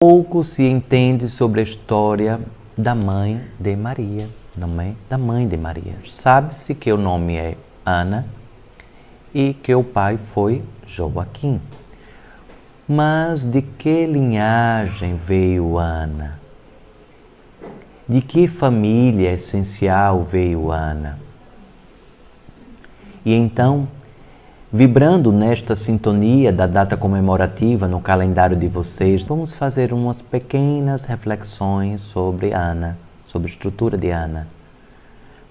Pouco se entende sobre a história da mãe de Maria, não é? Da mãe de Maria. Sabe-se que o nome é Ana e que o pai foi Joaquim. Mas de que linhagem veio Ana? De que família essencial veio Ana? E então, vibrando nesta sintonia da data comemorativa no calendário de vocês, vamos fazer umas pequenas reflexões sobre Ana, sobre a estrutura de Ana.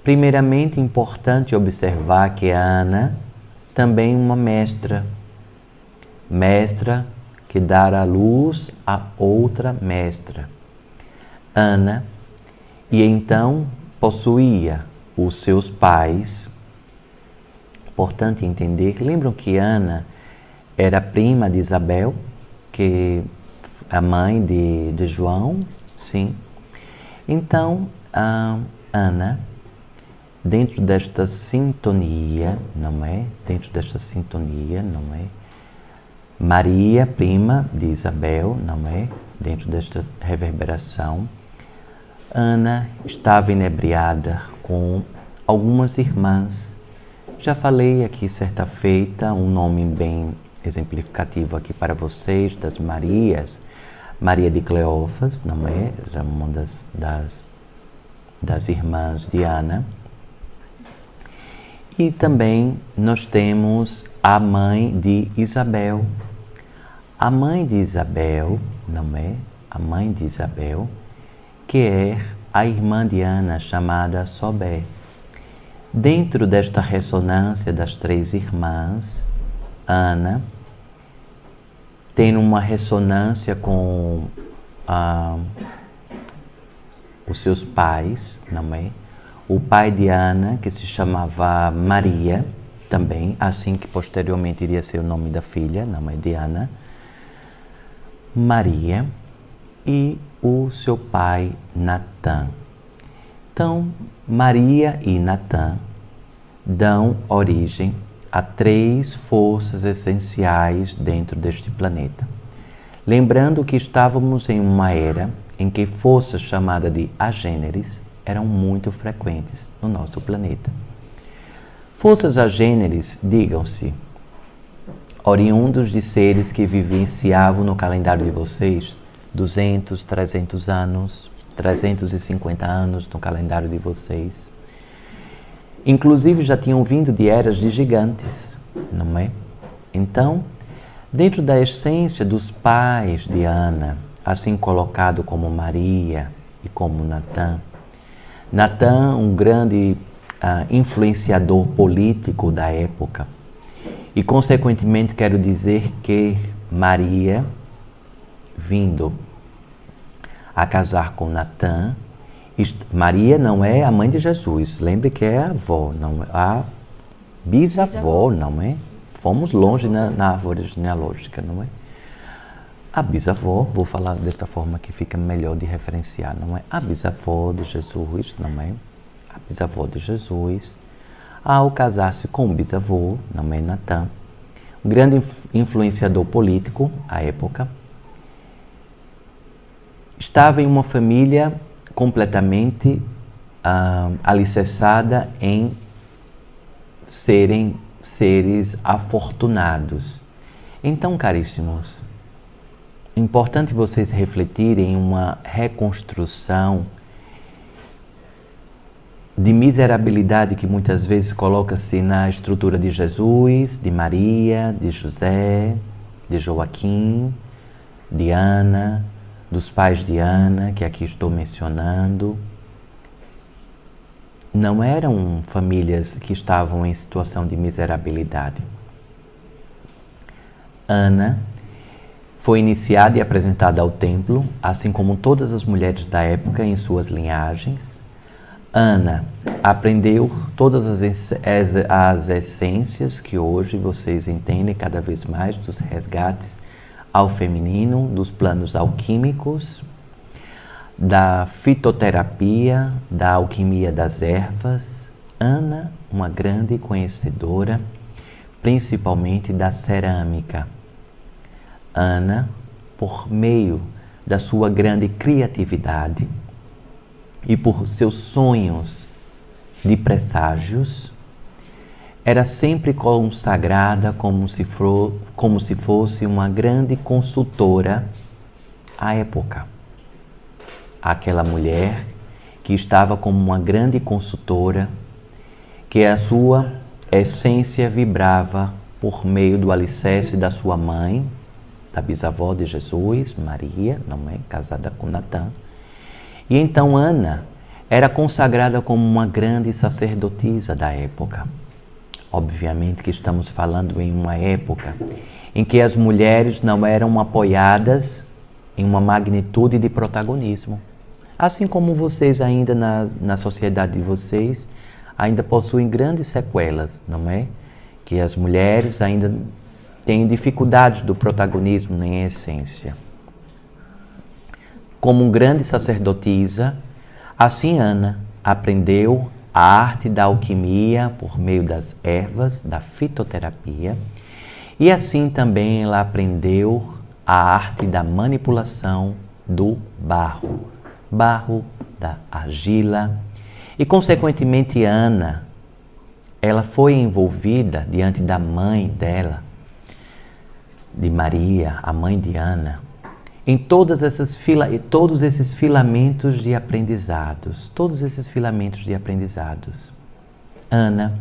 Primeiramente, é importante observar que Ana também é uma mestra que dará luz a outra mestra. Ana, e então possuía os seus pais. Importante entender, lembram que Ana era prima de Isabel, que a mãe de João, sim. Então, Ana, dentro desta sintonia, não é? Dentro desta sintonia, não é? Maria, prima de Isabel, não é? Dentro desta reverberação, Ana estava inebriada com algumas irmãs. Já falei aqui certa feita um nome bem exemplificativo aqui para vocês, das Marias. Maria de Cleófas, não é? Era uma das irmãs de Ana. E também nós temos a mãe de Isabel. A mãe de Isabel, não é? A mãe de Isabel, que é a irmã de Ana, chamada Sobé. Dentro desta ressonância das três irmãs, Ana tem uma ressonância com os seus pais, não é? O pai de Ana, que se chamava Maria, também, assim que posteriormente iria ser o nome da filha, não é? De Ana, Maria, e o seu pai Natã. Então, Maria e Natã dão origem a três forças essenciais dentro deste planeta. Lembrando que estávamos em uma era em que forças chamadas de agêneres eram muito frequentes no nosso planeta. Forças agêneres, digam-se, oriundos de seres que vivenciavam no calendário de vocês 200, 300 anos, 350 anos no calendário de vocês. Inclusive já tinham vindo de eras de gigantes, não é? Então, dentro da essência dos pais de Ana, assim colocado como Maria e como Natã, Natã, um grande influenciador político da época, e consequentemente quero dizer que Maria, vindo a casar com Natã, Maria não é a mãe de Jesus, lembre que é a avó, não é a bisavó, não é? Fomos longe na árvore genealógica, não é? A bisavó, vou falar desta forma que fica melhor de referenciar, não é? A bisavó de Jesus, não é? A bisavó de Jesus, ao casar-se com o bisavô, não é? Natã, um grande influenciador político à época, estava em uma família completamente alicerçada em serem seres afortunados. Então, caríssimos, é importante vocês refletirem em uma reconstrução de miserabilidade que muitas vezes coloca-se na estrutura de Jesus, de Maria, de José, de Joaquim, de Ana, dos pais de Ana, que aqui estou mencionando. Não eram famílias que estavam em situação de miserabilidade. Ana foi iniciada e apresentada ao templo, assim como todas as mulheres da época em suas linhagens. Ana aprendeu todas as essências que hoje vocês entendem cada vez mais dos resgates ao feminino, dos planos alquímicos, da fitoterapia, da alquimia das ervas. Ana, uma grande conhecedora, principalmente da cerâmica. Ana, por meio da sua grande criatividade e por seus sonhos de presságios, era sempre consagrada como se fosse uma grande consultora à época. Aquela mulher que estava como uma grande consultora, que a sua essência vibrava por meio do alicerce da sua mãe, da bisavó de Jesus, Maria, não é? Casada com Natan. E então Ana era consagrada como uma grande sacerdotisa da época. Obviamente que estamos falando em uma época em que as mulheres não eram apoiadas em uma magnitude de protagonismo. Assim como vocês ainda na sociedade de vocês ainda possuem grandes sequelas, não é? Que as mulheres ainda têm dificuldades do protagonismo em essência. Como uma grande sacerdotisa, assim Ana aprendeu a arte da alquimia por meio das ervas, da fitoterapia, e assim também ela aprendeu a arte da manipulação do barro, da argila, e consequentemente Ana, ela foi envolvida diante da mãe dela, de Maria, a mãe de Ana, em todos esses filamentos de aprendizados, Ana,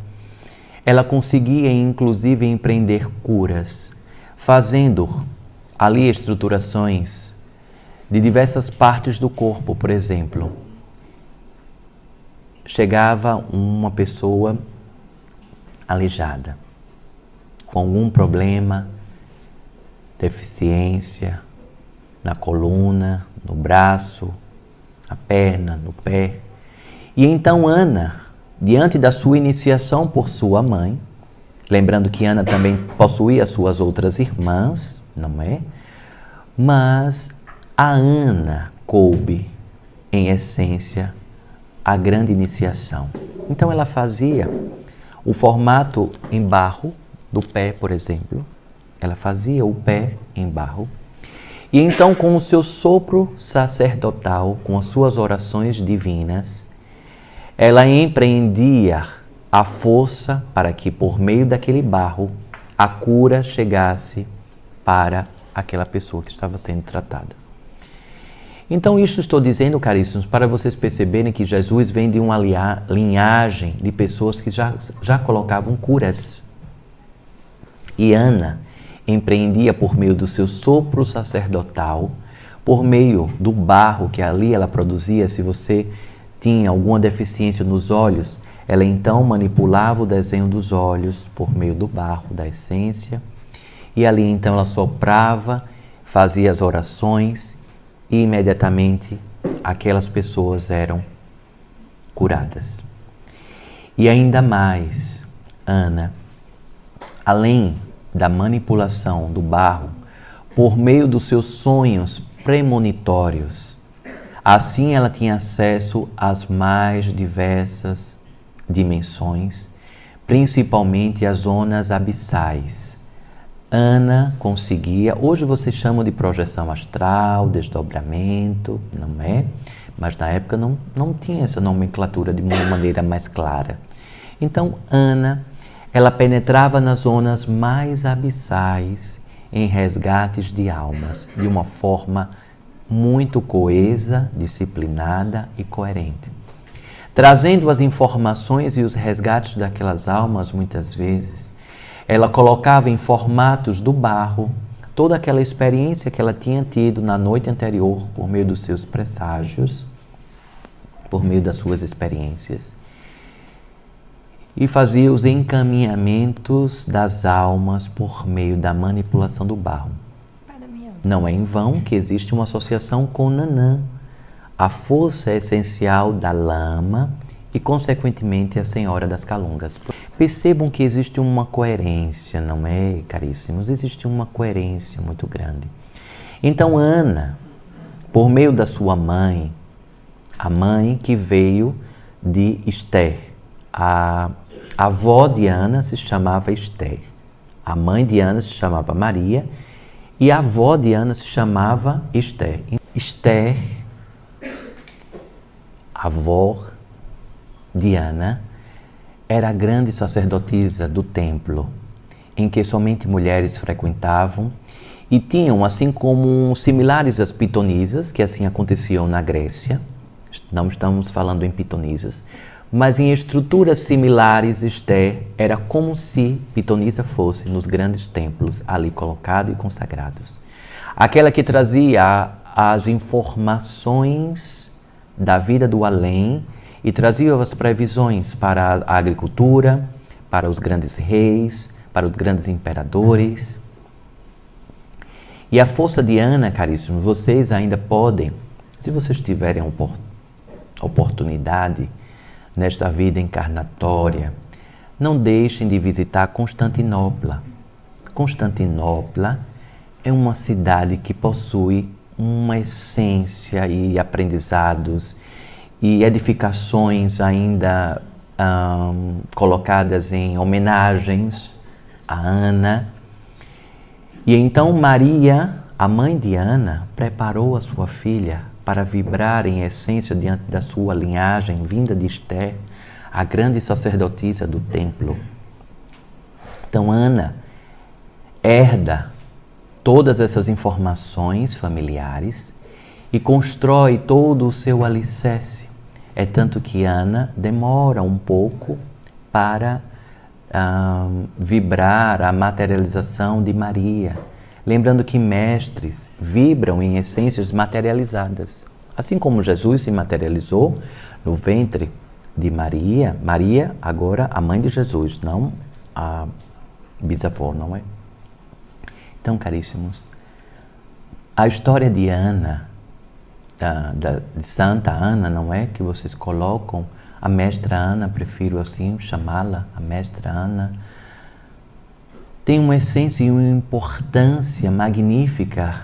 ela conseguia inclusive empreender curas, fazendo ali estruturações de diversas partes do corpo, por exemplo. Chegava uma pessoa aleijada, com algum problema, deficiência, na coluna, no braço, na perna, no pé. E então Ana, diante da sua iniciação por sua mãe, lembrando que Ana também possuía suas outras irmãs, não é? Mas a Ana coube, em essência, a grande iniciação. Então ela fazia o formato em barro do pé, por exemplo. Ela fazia o pé em barro. E então, com o seu sopro sacerdotal, com as suas orações divinas, ela empreendia a força para que, por meio daquele barro, a cura chegasse para aquela pessoa que estava sendo tratada. Então, isso estou dizendo, caríssimos, para vocês perceberem que Jesus vem de uma linhagem de pessoas que já colocavam curas. E Ana empreendia por meio do seu sopro sacerdotal, por meio do barro que ali ela produzia. Se você tinha alguma deficiência nos olhos, ela então manipulava o desenho dos olhos por meio do barro, da essência, e ali então ela soprava, fazia as orações e imediatamente aquelas pessoas eram curadas. E ainda mais, Ana, além da manipulação do barro, por meio dos seus sonhos premonitórios, assim ela tinha acesso às mais diversas dimensões, principalmente às zonas abissais. Ana conseguia, hoje vocês chamam de projeção astral, desdobramento, não é? Mas na época não tinha essa nomenclatura de uma maneira mais clara. Então, Ana, ela penetrava nas zonas mais abissais em resgates de almas, de uma forma muito coesa, disciplinada e coerente. Trazendo as informações e os resgates daquelas almas, muitas vezes, ela colocava em formatos do barro toda aquela experiência que ela tinha tido na noite anterior por meio dos seus presságios, por meio das suas experiências, e fazia os encaminhamentos das almas por meio da manipulação do barro. Não é em vão que existe uma associação com Nanã, a força essencial da lama e, consequentemente, a Senhora das Calungas. Percebam que existe uma coerência, não é, caríssimos? Existe uma coerência muito grande. Então, Ana, por meio da sua mãe, a mãe que veio de Esther, a avó de Ana se chamava Esther, a mãe de Ana se chamava Maria e a avó de Ana se chamava Esther. Esther, a avó de Ana, era a grande sacerdotisa do templo, em que somente mulheres frequentavam e tinham, assim como similares às pitonisas, que assim aconteciam na Grécia, não estamos falando em pitonisas, mas em estruturas similares, Esther era como se pitonisa fosse nos grandes templos ali colocados e consagrados. Aquela que trazia as informações da vida do além e trazia as previsões para a agricultura, para os grandes reis, para os grandes imperadores. E a força de Ana, caríssimos, vocês ainda podem, se vocês tiverem oportunidade nesta vida encarnatória, não deixem de visitar Constantinopla. Constantinopla é uma cidade que possui uma essência e aprendizados e edificações ainda colocadas em homenagens a Ana. E então Maria, a mãe de Ana, preparou a sua filha para vibrar em essência diante da sua linhagem vinda de Esther, a grande sacerdotisa do templo. Então Ana herda todas essas informações familiares e constrói todo o seu alicerce. É tanto que Ana demora um pouco para vibrar a materialização de Maria. Lembrando que mestres vibram em essências materializadas. Assim como Jesus se materializou no ventre de Maria, Maria agora a mãe de Jesus, não a bisavó, não é? Então, caríssimos, a história de Ana, de Santa Ana, não é? Que vocês colocam, a mestra Ana, prefiro assim chamá-la, a mestra Ana, tem uma essência e uma importância magnífica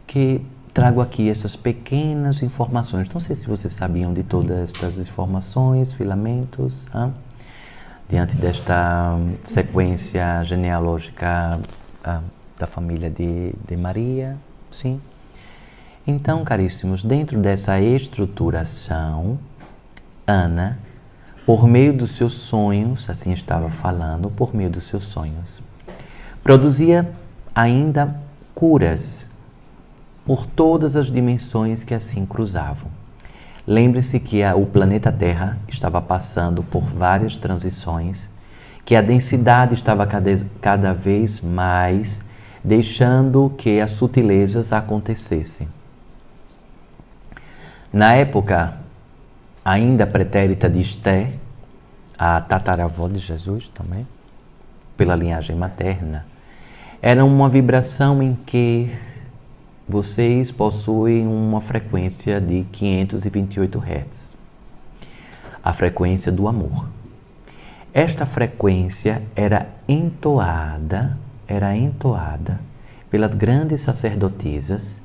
que trago aqui essas pequenas informações. Não sei se vocês sabiam de todas estas informações, filamentos, diante desta sequência genealógica da família de Maria, sim. Então, caríssimos, dentro dessa estruturação, Ana, por meio dos seus sonhos, assim estava falando, por meio dos seus sonhos, produzia ainda curas por todas as dimensões que assim cruzavam. Lembre-se que o planeta Terra estava passando por várias transições, que a densidade estava cada vez mais deixando que as sutilezas acontecessem. Na época ainda pretérita de Esther, a tataravó de Jesus também, pela linhagem materna, era uma vibração em que vocês possuem uma frequência de 528 Hz, a frequência do amor. Esta frequência era entoada pelas grandes sacerdotisas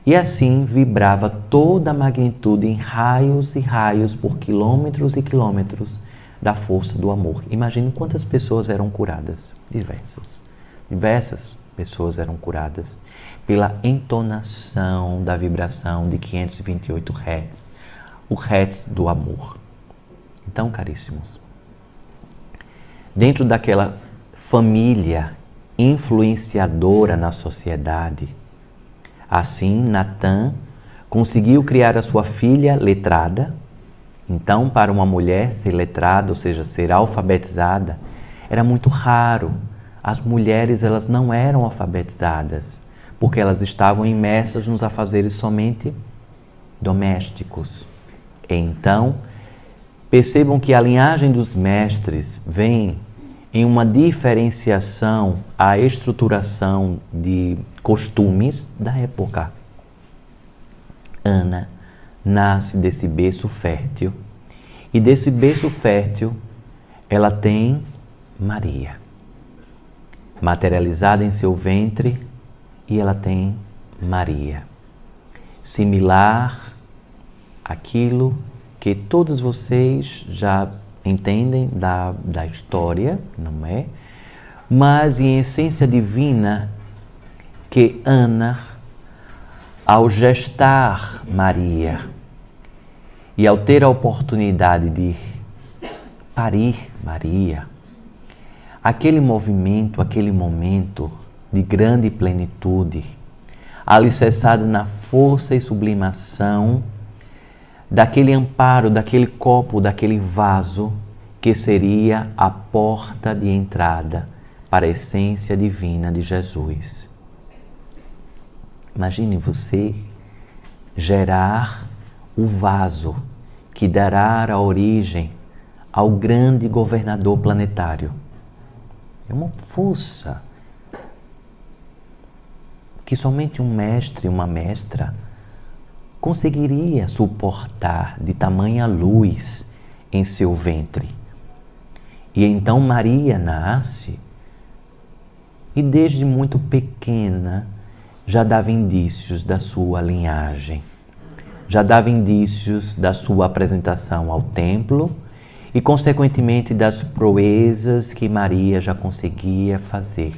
e assim vibrava toda a magnitude em raios e raios por quilômetros e quilômetros da força do amor. Imagine quantas pessoas eram curadas. Diversas pessoas eram curadas pela entonação da vibração de 528 Hz, o Hz do amor. Então, caríssimos, dentro daquela família influenciadora na sociedade, assim Natan conseguiu criar a sua filha letrada. Então, para uma mulher ser letrada, ou seja, ser alfabetizada, era muito raro. As mulheres, elas não eram alfabetizadas, porque elas estavam imersas nos afazeres somente domésticos. Então, percebam que a linhagem dos mestres vem em uma diferenciação à estruturação de costumes da época. Ana nasce desse berço fértil e desse berço fértil ela tem Maria materializada em seu ventre e ela tem Maria, similar àquilo que todos vocês já entendem da história, não é? Mas em essência divina que Ana ao gestar Maria e ao ter a oportunidade de parir Maria, aquele movimento, aquele momento de grande plenitude, alicerçado na força e sublimação daquele amparo, daquele copo, daquele vaso que seria a porta de entrada para a essência divina de Jesus. Imagine você gerar o vaso que dará a origem ao grande governador planetário. É uma força que somente um mestre, uma mestra, conseguiria suportar de tamanha luz em seu ventre. E então Maria nasce e desde muito pequena já dava indícios da sua linhagem, já dava indícios da sua apresentação ao templo e, consequentemente, das proezas que Maria já conseguia fazer,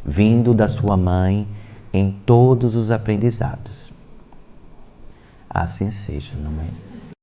vindo da sua mãe em todos os aprendizados. Assim seja, não é?